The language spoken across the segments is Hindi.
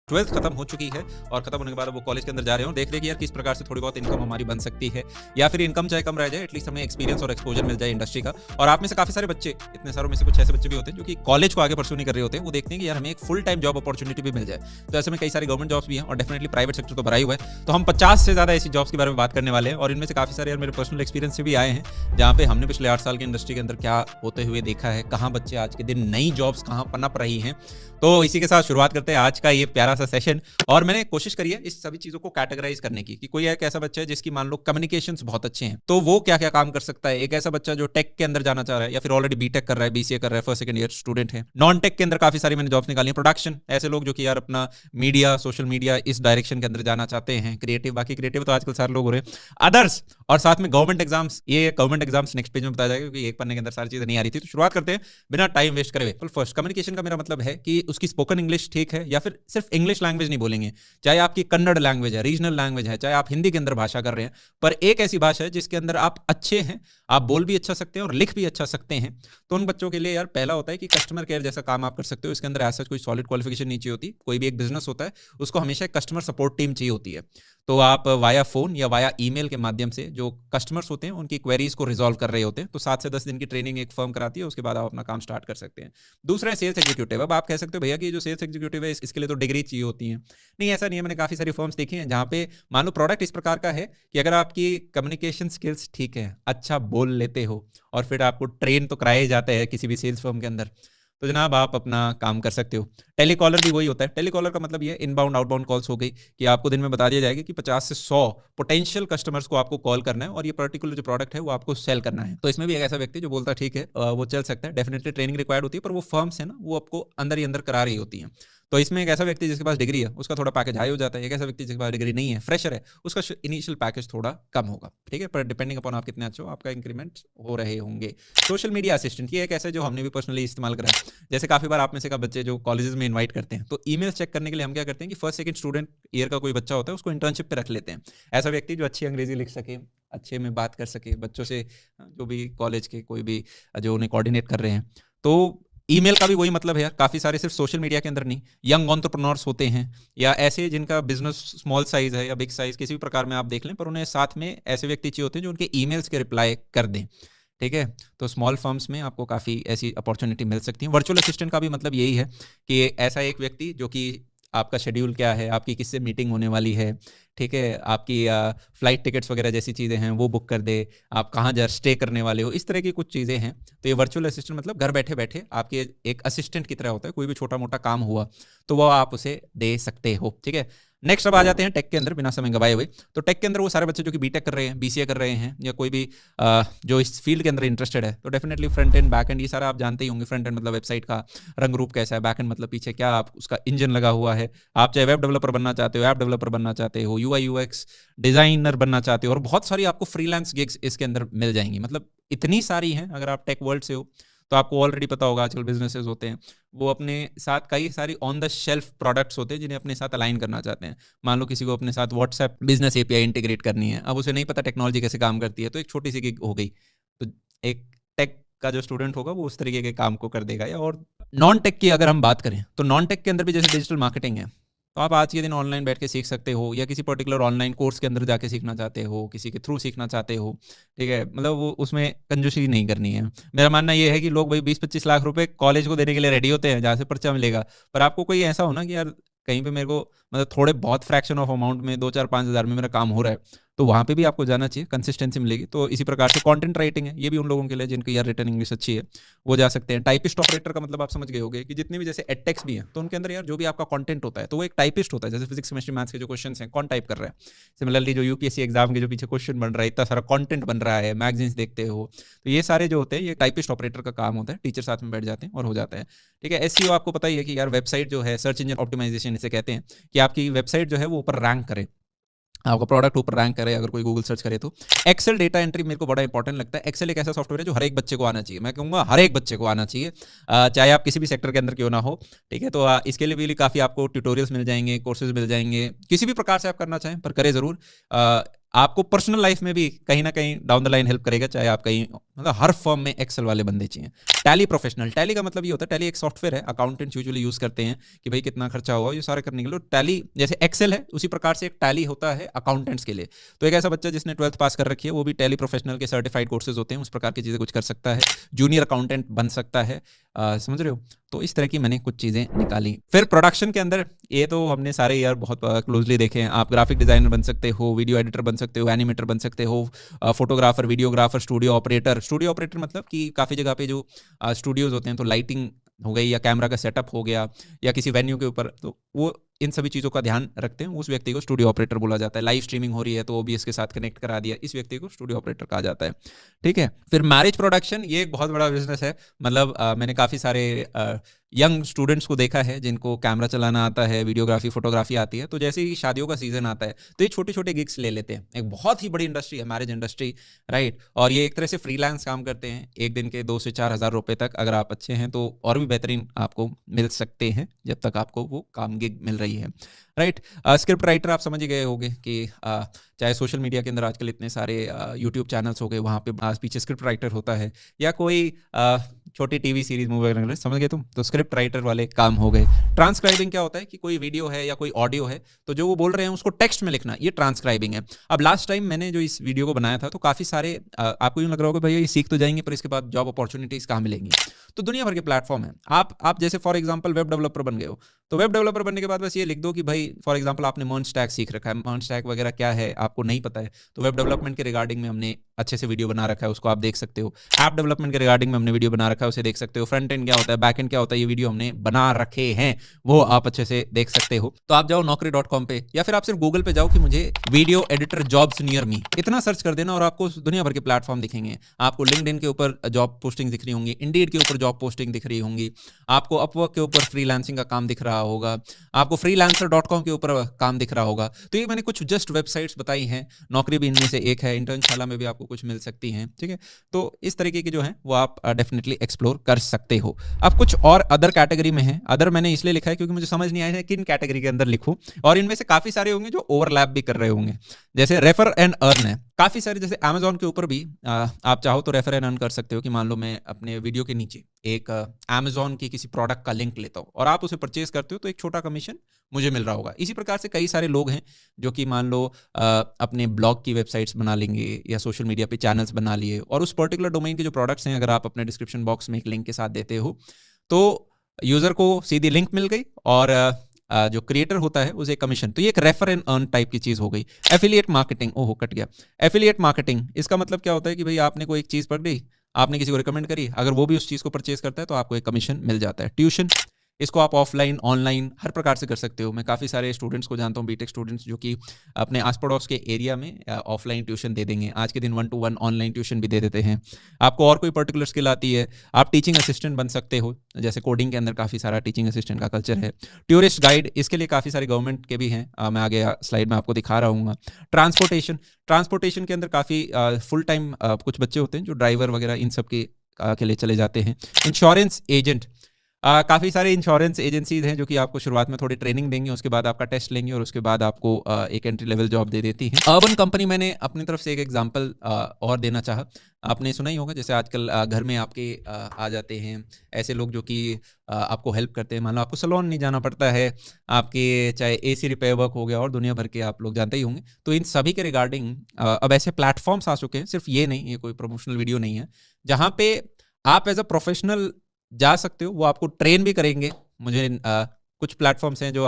12th खत्म हो चुकी है और खत्म होने के बाद वो कॉलेज के अंदर जा रहे हो, देख रहे हैं कि यार किस प्रकार से थोड़ी बहुत इनकम हमारी बन सकती है, या फिर इनकम चाहे कम रह जाए, एटलीस्ट हमें एक्सपीरियंस और एक्सपोजर मिल जाए इंडस्ट्री का। और आप में से काफी सारे बच्चे, इतने सारों में से कुछ ऐसे बच्चे भी होते हैं जो कि कॉलेज को आगे परस्यू नहीं कर रहे होते हैं, वो देखते हैं कि यार हमें एक फुल टाइम जॉब अपॉर्चुनिटी भी मिल जाए। तो ऐसे में कई सारी गवर्नमेंट जॉब्स भी हैं और डेफिनेटली प्राइवेट सेक्टर तो भरा ही हुआ है। तो हम 50 से ज्यादा ऐसी जॉब्स के बारे में बात करने वाले हैं और इनमें से काफी सारे यार मेरे पर्सनल एक्सपीरियंस से भी आए हैं, जहाँ पे हमने पिछले 8 साल की इंडस्ट्री के अंदर क्या होते हुए देखा है, कहाँ बच्चे आज के दिन नई जॉब्स कहाँ पनप रही हैं। तो इसी के साथ शुरुआत करते हैं आज का ये प्यारा सा सेशन। और मैंने कोशिश करी है इस सभी चीजों को कैटेगराइज करने की कि कोई एक ऐसा बच्चा है जिसकी मान लो कम्युनिकेशंस बहुत अच्छे हैं, तो वो क्या क्या काम कर सकता है। एक ऐसा बच्चा जो टेक के अंदर जाना चाह रहा है या फिर ऑलरेडी बीटेक कर रहा है, बीसीए कर रहा है, फर्स्ट सेकंड ईयर स्टूडेंट है। नॉन टेक के अंदर काफी सारी मैंने जॉब्स निकाली हैं। प्रोडक्शन, ऐसे लोग जो कि यार अपना मीडिया, सोशल मीडिया इस डायरेक्शन के अंदर जाना चाहते हैं। क्रिएटिव, बाकी क्रिएटिव तो आजकल सारे लोग हो रहे हैं। अदर्स, और साथ में गवर्नमेंट एग्जाम्स। ये गवर्नमेंट एग्जाम्स नेक्स्ट पेज में बताया जाएगा क्योंकि एक पन्ने के अंदर सारी चीजें नहीं आ रही थी। तो शुरुआत करते हैं बिना टाइम वेस्ट करे। फर्स्ट, कम्युनिकेशन का मेरा मतलब है कि उसकी स्पोकन इंग्लिश ठीक है, या फिर सिर्फ इंग्लिश लैंग्वेज नहीं बोलेंगे, चाहे आपकी कन्नड़ लैंग्वेज है, रीजनल लैंग्वेज है, चाहे आप हिंदी के अंदर भाषा कर रहे हैं, पर एक ऐसी भाषा है जिसके अंदर आप अच्छे हैं, आप बोल भी अच्छा सकते हैं और लिख भी अच्छा सकते हैं। तो उन बच्चों के लिए यार पहला होता है कि कस्टमर केयर जैसा काम आप कर सकते हो। इसके अंदर ऐसा कोई सॉलिड क्वालिफिकेशन नहीं चाहिए होती। कोई भी एक बिजनेस होता है उसको हमेशा एक कस्टमर सपोर्ट टीम चाहिए होती है। तो आप वाया फोन या वाया ईमेल के माध्यम से जो कस्टमर्स होते हैं उनकी क्वेरीज को रिजॉल्व कर रहे होते हैं। तो 7 से 10 दिन की ट्रेनिंग एक फर्म कराती है, उसके बाद आप अपना काम स्टार्ट कर सकते हैं। दूसरा है सेल्स एग्जीक्यूटिव। अब आप कह सकते हो भैया कि जो सेल्स एग्जीक्यूटिव है इसके लिए तो डिग्री चाहिए होती है। नहीं, ऐसा नहीं है। मैंने काफी सारी फर्म्स देखी हैं जहां पे मान लो प्रोडक्ट इस प्रकार का है कि अगर आपकी कम्युनिकेशन स्किल्स ठीक है, अच्छा बोल लेते हो, और फिर आपको ट्रेन तो कराया जाता है किसी भी सेल्स फर्म के अंदर, तो जनाब आप अपना काम कर सकते हो। टेलीकॉलर भी वही होता है। टेलीकॉलर का मतलब ये इनबाउंड आउटबाउंड कॉल्स हो गई कि आपको दिन में बता दिया जाएगा कि 50 से 100 पोटेंशियल कस्टमर्स को आपको कॉल करना है और ये पर्टिकुलर जो प्रोडक्ट है वो आपको सेल करना है। तो इसमें भी एक ऐसा व्यक्ति जो बोलता है ठीक है वो चल सकता है। डेफिनेटली ट्रेनिंग रिक्वायर्ड होती है, पर वो फर्म्स है ना वो आपको अंदर ही अंदर करा रही होती हैं। तो इसमें एक ऐसा व्यक्ति जिसके पास डिग्री है उसका थोड़ा पैकेज हाई हो जाता है। एक ऐसा व्यक्ति जिसके पास डिग्री नहीं है, फ्रेशर है, उसका इनिशियल पैकेज थोड़ा कम होगा। ठीक है, पर डिपेंडिंग अपॉन आप कितने अच्छे हो आपका इंक्रीमेंट हो रहे होंगे। सोशल मीडिया असिस्टेंट, ये एक ऐसा जो हमने भी पर्सनली इस्तेमाल करा है। जैसे काफी बार आप में से का बच्चे जो कॉलेजेस में इनवाइट करते हैं, तो ईमेल चेक करने के लिए हम क्या करते हैं कि फर्स्ट सेकंड स्टूडेंट ईयर का कोई बच्चा होता है उसको इंटर्नशिप पे रख लेते हैं। ऐसा व्यक्ति जो अच्छी अंग्रेजी लिख सके, अच्छे में बात कर सके बच्चों से, जो भी कॉलेज के कोई भी जो उन्हें कोऑर्डिनेट कर रहे हैं। तो ईमेल का भी वही मतलब है यार। काफी सारे सिर्फ सोशल मीडिया के अंदर नहीं, यंग एंटरप्रेन्योर्स होते हैं या ऐसे जिनका बिजनेस स्मॉल साइज है या बिग साइज, किसी भी प्रकार में आप देख लें, पर उन्हें साथ में ऐसे व्यक्ति चाहिए होते हैं जो उनके ईमेल्स के रिप्लाई कर दें। ठीक है, तो स्मॉल फर्म्स में आपको काफ़ी ऐसी अपॉर्चुनिटी मिल सकती है। वर्चुअल असिस्टेंट का भी मतलब यही है कि ऐसा एक व्यक्ति जो कि आपका शेड्यूल क्या है, आपकी किससे मीटिंग होने वाली है, ठीक है, आपकी फ्लाइट टिकट्स वगैरह जैसी चीज़ें हैं वो बुक कर दे, आप कहाँ जा स्टे करने वाले हो, इस तरह की कुछ चीज़ें हैं। तो ये वर्चुअल असिस्टेंट मतलब घर बैठे बैठे आपके एक असिस्टेंट की तरह होता है। कोई भी छोटा मोटा काम हुआ तो वो आप उसे दे सकते हो। ठीक है, नेक्स्ट अब आ जाते हैं टेक के अंदर बिना समय गवाए हुए। तो टेक के अंदर वो सारे बच्चे जो कि बीटेक कर रहे हैं, बीसीए कर रहे हैं, या कोई भी जो इस फील्ड के अंदर इंटरेस्टेड है, तो definitely front end back and ये सारा आप जानते ही होंगे। फ्रंट एंड मतलब वेबसाइट का रंग रूप कैसा है, बैक एंड मतलब पीछे क्या आप उसका इंजन लगा हुआ है। आप चाहे वेब डेवलपर बनना चाहते हो, ऐप डेवलपर बनना चाहते हो, यूआई यूएक्स डिजाइनर बनना चाहते हो, और बहुत सारी आपको फ्रीलांस गिग्स इसके अंदर मिल जाएंगी। मतलब इतनी सारी हैं। अगर आप टेक वर्ल्ड से हो तो आपको ऑलरेडी पता होगा आजकल बिजनेसेस होते हैं वो अपने साथ कई सारी ऑन द शेल्फ प्रोडक्ट्स होते हैं जिन्हें अपने साथ अलाइन करना चाहते हैं। मान लो किसी को अपने साथ व्हाट्सएप बिजनेस एपीआई इंटीग्रेट करनी है, अब उसे नहीं पता टेक्नोलॉजी कैसे काम करती है, तो एक छोटी सी गिग हो गई। तो एक टेक का जो स्टूडेंट होगा वो उस तरीके के काम को कर देगा। या और नॉन टेक की अगर हम बात करें तो नॉन टेक के अंदर भी जैसे डिजिटल मार्केटिंग है, तो आप आज के दिन ऑनलाइन बैठ के सीख सकते हो, या किसी पर्टिकुलर ऑनलाइन कोर्स के अंदर जाके सीखना चाहते हो, किसी के थ्रू सीखना चाहते हो। ठीक है, मतलब वो उसमें कंजूसी नहीं करनी है। मेरा मानना ये है कि लोग भाई 20-25 लाख रुपए कॉलेज को देने के लिए रेडी होते हैं जहाँ से पर्चा मिलेगा, पर आपको कोई ऐसा हो ना कि यार कहीं पे मेरे को मतलब थोड़े बहुत फ्रैक्शन ऑफ अमाउंट में 2-4-5 हज़ार में मेरा काम हो रहा है, तो वहाँ पे भी आपको जाना चाहिए, कंसिस्टेंसी मिलेगी। तो इसी प्रकार से कंटेंट राइटिंग है, ये भी उन लोगों के लिए जिनकी यार रिटन इंग्लिश अच्छी है वो जा सकते हैं। टाइपिस्ट ऑपरेटर का मतलब आप समझ गए होंगे कि जितने भी जैसे एडटेक्स भी हैं तो उनके अंदर यार जो भी आपका कंटेंट होता है तो वो एक टाइपिस्ट होता है। जैसे फिजिक्स केमिस्ट्री मैथ्स के जो क्वेश्चन हैं कौन टाइप कर रहा है, सिमिलरली जो यूपीएससी एग्जाम के जो पीछे क्वेश्चन बन रहा है, इतना सारा कंटेंट बन रहा है, मैगजीन्स देखते हो, तो ये सारे जो होते हैं ये टाइपिस्ट ऑपरेटर का काम होता है। टीचर साथ में बैठ जाते हैं और हो जाता है। ठीक है, एसईओ आपको पता ही है कि यार वेबसाइट जो है, सर्च इंजन ऑप्टिमाइजेशन इसे कहते हैं, कि आपकी वेबसाइट जो है वो ऊपर रैंक करे, आपका प्रोडक्ट ऊपर रैंक करे अगर कोई गूगल सर्च करे तो। एक्सेल डेटा एंट्री मेरे को बड़ा इंपॉर्टेंट लगता है। एक्सेल एक ऐसा सॉफ्टवेयर है जो हर एक बच्चे को आना चाहिए, मैं कहूँगा हर एक बच्चे को आना चाहिए, चाहे आप किसी भी सेक्टर के अंदर क्यों ना हो। ठीक है, तो इसके लिए भी काफ़ी आपको ट्यूटोरियल्स मिल जाएंगे, कोर्सेज मिल जाएंगे, किसी भी प्रकार से आप करना चाहें पर करें ज़रूर। आपको पर्सनल लाइफ में भी कहीं ना कहीं डाउन द लाइन हेल्प करेगा, चाहे आप कहीं मतलब हर फर्म में एक्सेल वाले बंदे चाहिए। टैली प्रोफेशनल, टैली का मतलब ये होता है, टैली एक सॉफ्टवेयर है, अकाउंटेंट्स यूजुअली यूज करते हैं कि भाई कितना खर्चा होगा ये सारे करने के लिए। टैली जैसे एक्सेल है उसी प्रकार से एक टैली होता है अकाउंटेंट्स के लिए। तो एक ऐसा बच्चा जिसने 12th पास कर रखी है वो भी टैली प्रोफेशनल के सर्टिफाइड कोर्सेज होते हैं, उस प्रकार की चीज़ें कुछ कर सकता है, जूनियर अकाउंटेंट बन सकता है। समझ रहे हो? तो इस तरह की मैंने कुछ चीज़ें निकाली। फिर प्रोडक्शन के अंदर ये तो हमने सारे यार बहुत क्लोजली देखे हैं। आप ग्राफिक डिजाइनर बन सकते हो, वीडियो एडिटर बन सकते हो, एनिमेटर बन सकते हो, photographer, videographer, studio operator. Studio operator मतलब कि काफ़ी जगह पे जो स्टूडियोज होते हैं तो लाइटिंग हो गई या कैमरा का सेटअप हो गया या किसी वेन्यू के ऊपर, तो वो इन सभी चीज़ों का ध्यान रखते हैं, उस व्यक्ति को स्टूडियो ऑपरेटर बोला जाता है। लाइव स्ट्रीमिंग हो रही है तो ओबीएस के साथ कनेक्ट करा दिया, इस व्यक्ति को स्टूडियो ऑपरेटर कहा जाता है। ठीक है। फिर मैरिज प्रोडक्शन, ये एक बहुत बड़ा बिजनेस है। मतलब मैंने काफ़ी सारे यंग स्टूडेंट्स को देखा है जिनको कैमरा चलाना आता है, वीडियोग्राफी, फोटोग्राफी आती है, तो जैसे ही शादियों का सीजन आता है तो ये छोटे छोटे गिग्स ले लेते हैं। एक बहुत ही बड़ी इंडस्ट्री है मैरिज इंडस्ट्री, राइट। और ये एक तरह से फ्रीलांस काम करते हैं, एक दिन के 2 से 4 हज़ार रुपये तक अगर आप अच्छे हैं तो और भी बेहतरीन आपको मिल सकते हैं, जब तक आपको वो काम गिग मिल रही है, राइट। स्क्रिप्ट राइटर आप समझ ही गए होंगे कि चाहे सोशल मीडिया के अंदर आजकल इतने सारे यूट्यूब चैनल्स हो गए, वहाँ पे पीछे स्क्रिप्ट राइटर होता है, या कोई छोटी टीवी सीरीज मूवी वगैरह, समझ गए तुम, तो स्क्रिप्ट राइटर वाले काम हो गए। ट्रांसक्राइबिंग क्या होता है कि कोई वीडियो है या कोई ऑडियो है तो जो वो बोल रहे हैं उसको टेक्स्ट में लिखना, ये ट्रांसक्राइबिंग है। अब लास्ट टाइम मैंने जो इस वीडियो को बनाया था तो काफ़ी सारे आपको यूँ लग रहा होगा भैया ये सीख तो जाएंगे पर इसके बाद जॉब अपॉर्चुनिटीज़ कहाँ मिलेंगी। तो दुनिया भर के प्लेटफॉर्म है। आप जैसे फॉर एग्जाम्पल वेब डेवलपर बन गए हो, तो वेब डेवलपर बनने के बाद बस ये लिख दो कि भाई फॉर एग्जाम्पल आपने मर्ज स्टैक सीख रखा है, मर्ज स्टैक वगैरह क्या है आपको नहीं पता है, तो वेब डेवलपमेंट के रिगार्डिंग में हमने अच्छे से वीडियो बना रखा है, उसको आप देख सकते हो। ऐप डेवलपमेंट के रिगार्डिंग में हमने वीडियो बना रखा है, उसे देख सकते हो। फ्रंट एंड क्या होता है, बैक एंड क्या होता है, ये वीडियो हमने बना रखे हैं, वो आप अच्छे से देख सकते हो। तो आप जाओ naukri.com पे या फिर आप सिर्फ गूगल पे जाओ कि मुझे video editor jobs near me, इतना सर्च कर देना और आपको दुनिया भर के प्लेटफॉर्म दिखेंगे। आपको लिंक्डइन के ऊपर जॉब पोस्टिंग दिख रही होंगी, इंडीड के ऊपर जॉब पोस्टिंग दिख रही होंगी, आपको अपवर्क के ऊपर फ्रीलांसिंग का काम दिख रहा होगा, आपको freelancer.com के ऊपर काम दिख रहा होगा। तो ये मैंने कुछ जस्ट वेबसाइट्स बताई हैं, नौकरी भी इनमें से एक है, इंटर्नशाला में भी आपको कुछ मिल सकती हैं, ठीक है। तो इस तरीके की जो है वो आप डेफिनेटली एक्सप्लोर कर सकते हो। अब कुछ और अदर कैटेगरी में है, अदर मैंने इसलिए लिखा है क्योंकि मुझे समझ नहीं आया है किन कैटेगरी के अंदर लिखूं, और इनमें से काफी सारे होंगे जो ओवरलैप भी कर रहे होंगे। जैसे रेफर एंड अर्न है, काफी सारे, जैसे अमेजोन के ऊपर भी आप चाहो तो रेफर एंड अर्न कर सकते हो कि मान लो मैं अपने वीडियो के नीचे एक अमेजोन की किसी प्रोडक्ट का लिंक लेता हूँ और आप उसे परचेज करते हो तो एक छोटा कमीशन मुझे मिल रहा होगा। इसी प्रकार से कई सारे लोग हैं जो कि मान लो अपने ब्लॉग की वेबसाइट्स बना लेंगे या सोशल मीडिया पे चैनल्स बना लिए, और उस पर्टिकुलर डोमेन के जो प्रोडक्ट्स हैं अगर आप अपने डिस्क्रिप्शन बॉक्स में एक लिंक के साथ देते हो तो यूजर को सीधी लिंक मिल गई और जो क्रिएटर होता है उसे कमीशन। तो ये एक रेफर एंड अर्न टाइप की चीज हो गई। एफिलिएट मार्केटिंग, ओहो कट गया। एफिलिएट मार्केटिंग, इसका मतलब क्या होता है कि भाई आपने कोई एक चीज पकड़ी, आपने किसी को रिकमेंड करी, अगर वो भी उस चीज को परचेज करता है तो आपको एक कमीशन मिल जाता है। ट्यूशन, इसको आप ऑफलाइन ऑनलाइन हर प्रकार से कर सकते हो। मैं काफ़ी सारे स्टूडेंट्स को जानता हूँ, बीटेक स्टूडेंट्स, जो कि अपने आस पड़ोस के एरिया में ऑफलाइन ट्यूशन दे देंगे, आज के दिन 1-to-1 ऑनलाइन ट्यूशन भी दे देते हैं। आपको और कोई पर्टिकुलर स्किल आती है, आप टीचिंग असिस्टेंट बन सकते हो, जैसे कोडिंग के अंदर काफ़ी सारा टीचिंग असिस्टेंट का कल्चर है। टूरिस्ट गाइड, इसके लिए काफ़ी सारे गवर्नमेंट के भी हैं, मैं आगे स्लाइड में आपको दिखा रहा हूँ। ट्रांसपोर्टेशन के अंदर काफ़ी फुल टाइम कुछ बच्चे होते हैं जो ड्राइवर वगैरह इन सब के लिए चले जाते हैं। इंश्योरेंस एजेंट, काफ़ी सारे इंश्योरेंस एजेंसीज हैं जो कि आपको शुरुआत में थोड़ी ट्रेनिंग देंगी, उसके बाद आपका टेस्ट लेंगी और उसके बाद आपको एक एंट्री लेवल जॉब दे देती है। अर्बन कंपनी, मैंने अपनी तरफ से एक एग्जांपल और देना चाहा। आपने सुना ही होगा जैसे आजकल घर में आपके आ जाते हैं ऐसे लोग जो कि आपको हेल्प करते हैं। मान लो आपको सैलून नहीं जाना पड़ता है, आपके चाहे एसी रिपेयर वर्क हो गया और दुनिया भर के आप लोग जानते ही होंगे। तो इन सभी के रिगार्डिंग अब ऐसे प्लेटफॉर्म्स आ चुके हैं, सिर्फ ये नहीं, ये कोई प्रमोशनल वीडियो नहीं है, जहाँ पे आप एज अ प्रोफेशनल जा सकते हो, वो आपको ट्रेन भी करेंगे। मुझे कुछ प्लेटफॉर्म्स हैं जो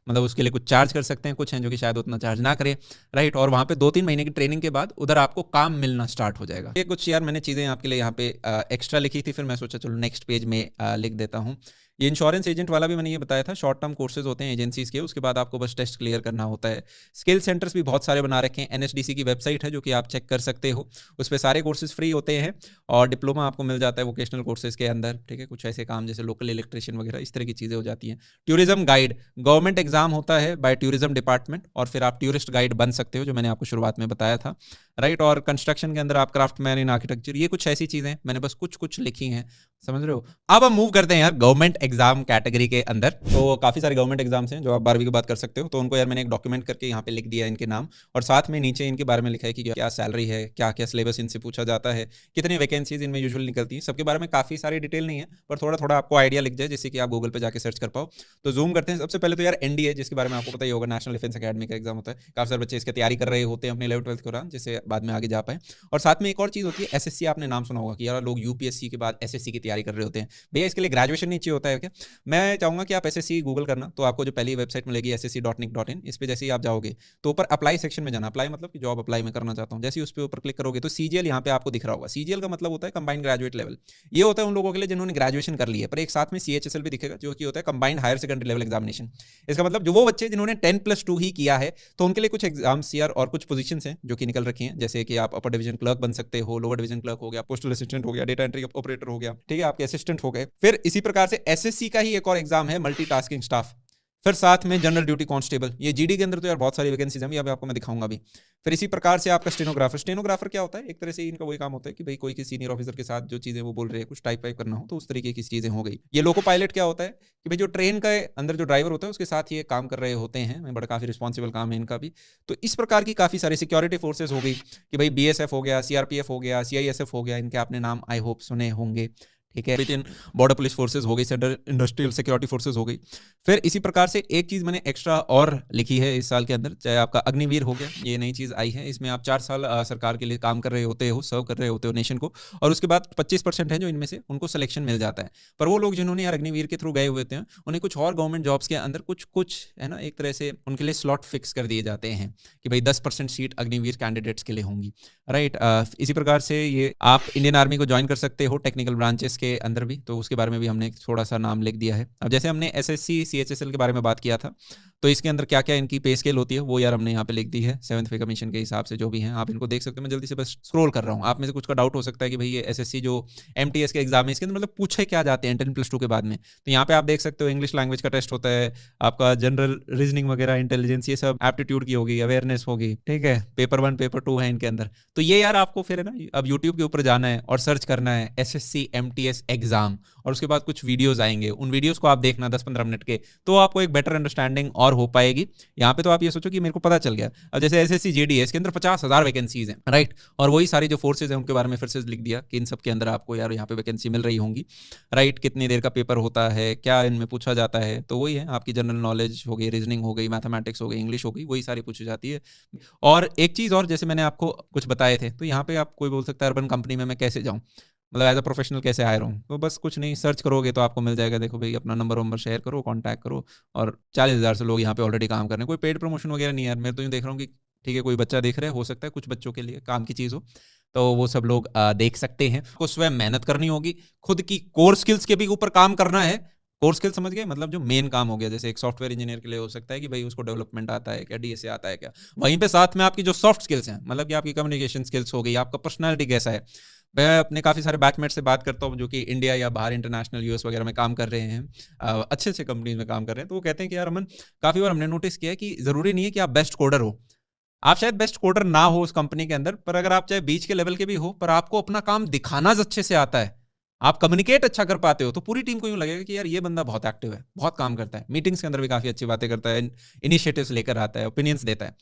मतलब उसके लिए कुछ चार्ज कर सकते हैं, कुछ हैं जो कि शायद उतना चार्ज ना करें, राइट। और वहाँ पे 2-3 महीने की ट्रेनिंग के बाद उधर आपको काम मिलना स्टार्ट हो जाएगा। ये कुछ यार मैंने चीज़ें आपके लिए यहाँ पे एक्स्ट्रा लिखी थी, फिर मैं सोचा चलो नेक्स्ट पेज में लिख देता हूँ। ये इंश्योरेंस एजेंट वाला भी मैंने ये बताया था, शॉर्ट टर्म कोर्सेज होते हैं एजेंसीज के, उसके बाद आपको बस टेस्ट क्लियर करना होता है। स्किल सेंटर्स भी बहुत सारे बना रखे हैं, एनएसडीसी की वेबसाइट है जो कि आप चेक कर सकते हो, उस पर सारे कोर्सेज फ्री होते हैं और डिप्लोमा आपको मिल जाता है वोकेशनल कोर्सेज के अंदर, ठीक है। कुछ ऐसे काम जैसे लोकल इलेक्ट्रिशियन वगैरह, इस तरह की चीज़ें हो जाती हैं। टूरिज्म गाइड, गवर्नमेंट एग्जाम होता है बाय टूरिज्म डिपार्टमेंट और फिर आप टूरिस्ट गाइड बन सकते हो, जो मैंने आपको शुरुआत में बताया था, राइट। और कंस्ट्रक्शन के अंदर आप क्राफ्टमैन इन आर्किटेक्चर, ये कुछ ऐसी चीज़ें मैंने बस कुछ लिखी हैं, समझ रहे हो। अब हम मूव करते हैं यार गवर्नमेंट एग्जाम कैटेगरी के अंदर। तो काफी सारे गवर्नमेंट एग्जाम्स हैं जो आप 12वीं की बात कर सकते हो। तो उनको यार मैंने एक डॉक्यूमेंट करके यहाँ पे लिख दिया इनके नाम, और साथ में नीचे इनके बारे में लिखा है कि क्या सैलरी है, क्या क्या सिलेबस इनसे पूछा जाता है, कितनी वैकेंसीज इनमें यूजुअली निकलती हैं। सबके बारे में काफी सारी डिटेल नहीं है, पर थोड़ा थोड़ा आपको आइडिया लिख जाए जिससे कि आप गूगल पे जाकर सर्च कर पाओ। तो जूम करते हैं। सबसे पहले तो यार एनडीए, जिसके बारे में आपको पता ही होगा, नेशनल डिफेंस अकेडमी का एग्जाम होता है। काफी सारे बच्चे इसकी तैयारी कर रहे होते हैं अपने 11वीं-12वीं के दौरान, जिससे बाद में आगे जा पाए। और साथ में एक और चीज होती है एसएससी। आपने नाम सुना होगा कि यार लोग यूपीएससी के बाद एसएससी की तैयारी कर रहे होते हैं। भैया इसके लिए ग्रेजुएशन नीचे होता है क्या? मैं चाहूंगा कि आप एसएससी गूगल करना, तो आपको जो पहली वेबसाइट मिलेगी ssc.nic.in, इस पे जैसे ही आप जाओगे तो ऊपर अप्लाई सेक्शन में जाना। अप्लाई मतलब कि जॉब अप्लाई मैं करना चाहता हूं। जैसे ही उस पे ऊपर क्लिक करोगे तो सीजीएल यहाँ पे आपको दिख रहा होगा। सीजीएल का मतलब होता है कंबाइंड ग्रेजुएट लेवल। ये होता है उन लोगों के लिए जिन्होंने ग्रेजुएशन कर ली है, पर एक साथ में सीएचएसएल भी दिखेगा जो कि होता है combined higher secondary level examination. इसका मतलब जो वो बच्चे जिन्होंने 10+2 ही किया है, तो उनके लिए कुछ एग्जाम्स यार और कुछ पोजीशंस हैं जो कि निकल रखी हैं। जैसे कि आप अपर डिवीजन क्लर्क बन सकते हो, लोअर डिवीजन क्लर्क हो गया, पोस्टल असिस्टेंट हो गया, डेटा एंट्री ऑपरेटर हो गया, ठीक है, आपके असिस्टेंट हो गए। फिर इसी प्रकार से एसएससी का ही एक और एग्जाम है मल्टीटास्किंग स्टाफ। फिर साथ में जनरल ड्यूटी कांस्टेबल। ये जीडी के अंदर तो यार बहुत सारी वैकेंसीज हैं, अभी आपको मैं दिखाऊंगा अभी। फिर इसी प्रकार से आपका स्टेनोग्राफर। स्टेनोग्राफर क्या होता है? एक तरह से इनका वही काम होता है कि भाई कोई किसी सीनियर ऑफिसर के साथ जो चीजें वो बोल रहे हैं, कुछ टाइप वाइप करना हो, तो उस तरीके की चीजें हो गई। ये लोको पायलट क्या होता है कि भाई जो ट्रेन के अंदर जो ड्राइवर होता है उसके साथ ये काम कर रहे होते हैं। बड़ा काफी रिस्पॉन्सिबल काम है इनका भी। तो इस प्रकार की काफी सारी सिक्योरिटी फोर्सेज हो गई कि भाई बीएसएफ हो गया, सीआरपीएफ हो गया, सीआईएसएफ हो गया। इनके आपने नाम आई होप सुने होंगे, ठीक है। With in border police forces हो गई, सेंट्रल इंडस्ट्रियल सिक्योरिटी फोर्सेज हो गई। फिर इसी प्रकार से एक चीज मैंने एक्स्ट्रा और लिखी है इस साल के अंदर, चाहे आपका अग्निवीर हो गया, ये नई चीज आई है। इसमें आप 4 साल सरकार के लिए काम कर रहे होते हो, सर्व कर रहे होते हो नेशन को, और उसके बाद 25% है जो इनमें से उनको सिलेक्शन मिल जाता है। पर वो लोग जिन्होंने यार अग्निवीर के थ्रू गए हुए थे, उन्हें कुछ और गवर्नमेंट जॉब्स के अंदर कुछ है ना, एक तरह से उनके लिए स्लॉट फिक्स कर दिए जाते हैं कि भाई 10% सीट अग्निवीर कैंडिडेट्स के लिए होंगी, राइट। इसी प्रकार से ये आप इंडियन आर्मी को ज्वाइन कर सकते हो टेक्निकल ब्रांचेस के अंदर भी, तो उसके बारे में भी हमने थोड़ा सा नाम लिख दिया है। अब जैसे हमने एसएससी सीएचएसएल के बारे में बात किया था, तो इसके अंदर क्या क्या इनकी पे स्केल होती है वो यार हमने यहाँ पे लिख दी है 7th पे कमीशन के हिसाब से जो भी हैं, आप इनको देख सकते हो। मैं जल्दी से बस स्क्रॉल कर रहा हूँ। आप में से कुछ का डाउट हो सकता है कि भाई ये एसएससी जो एमटीएस के एग्जाम है इसके अंदर मतलब पूछे क्या जाते हैं 10+2 के बाद में। तो यहाँ पे आप देख सकते हो इंग्लिश लैंग्वेज का टेस्ट होता है, आपका जनरल रीजनिंग वगैरह, इंटेलिजेंस, ये सब एप्टीट्यूड की होगी, अवेयरनेस होगी, ठीक है। पेपर 1 पेपर 2 है इनके अंदर। तो ये यार आपको फिर है ना, अब यूट्यूब के ऊपर जाना है और सर्च करना है एसएससी एमटीएस एग्जाम, और उसके बाद कुछ वीडियोस आएंगे, उन वीडियोस को आप देखना 10-15 मिनट के, तो आपको एक बेटर अंडरस्टैंडिंग और हो पाएगी। यहाँ पे तो आप ये सोचो कि मेरे को पता चल गया। अब जैसे एसएससी जीडी है, इसके अंदर 50,000 वैकेंसीज हैं, राइट। और वही सारी जो फोर्सेज हैं उनके बारे में फिर से लिख दिया कि इन सब के अंदर आपको यार यहाँ पे वैकेंसी मिल रही होंगी, राइट। कितनी देर का पेपर होता है, क्या इनमें पूछा जाता है, तो वही है आपकी जनरल नॉलेज हो गई, रीजनिंग हो गई, मैथमेटिक्स हो गई, इंग्लिश हो गई, वही सारी पूछी जाती है। और एक चीज़ और, जैसे मैंने आपको कुछ बताए थे, तो यहाँ पे आप कोई बोल सकता है अर्बन कंपनी में मैं कैसे जाऊँ, मतलब एज अ प्रोफेशनल कैसे हायर हूँ। तो बस कुछ नहीं, सर्च करोगे तो आपको मिल जाएगा। देखो भाई अपना नंबर शेयर करो, कांटेक्ट करो, और 40,000 से लोग यहाँ पे ऑलरेडी काम कर रहे हैं। कोई पेड प्रमोशन वगैरह नहीं है यार, मैं तो यूँ देख रहा हूँ कि ठीक है कोई बच्चा देख रहा है, हो सकता है कुछ बच्चों के लिए काम की चीज़ हो, तो वो सब लोग देख सकते हैं। को स्वयं मेहनत करनी होगी, खुद की कोर स्किल्स के भी ऊपर काम करना है। कोर स्किल समझ गए, मतलब जो मेन काम हो गया, जैसे एक सॉफ्टवेयर इंजीनियर के लिए हो सकता है कि भाई उसको डेवलपमेंट आता है क्या, डीएसए आता है क्या, वहीं पे साथ में आपकी जो सॉफ्ट स्किल्स हैं, मतलब कि आपकी कम्युनिकेशन स्किल्स हो गई, आपका पर्सनैलिटी कैसा है। मैं अपने काफ़ी सारे बैचमेट से बात करता हूँ जो कि इंडिया या बाहर इंटरनेशनल यूएस वगैरह में काम कर रहे हैं, अच्छे अच्छे कंपनीज में काम कर रहे हैं, तो वो कहते हैं कि यार अमन, काफ़ी बार हमने नोटिस किया है कि ज़रूरी नहीं है कि आप बेस्ट कोडर हो, आप शायद बेस्ट कोडर ना हो उस कंपनी के अंदर, पर अगर आप चाहे बीच के लेवल के भी हो, पर आपको अपना काम दिखाना अच्छे से आता है, आप कम्युनिकेट अच्छा कर पाते हो, तो पूरी टीम को यूं लगेगा कि यार ये बंदा बहुत एक्टिव है, बहुत काम करता है, मीटिंग्स के अंदर भी काफ़ी अच्छी बातें करता है, इनिशिएटिव्स लेकर आता है, ओपिनियंस देता है।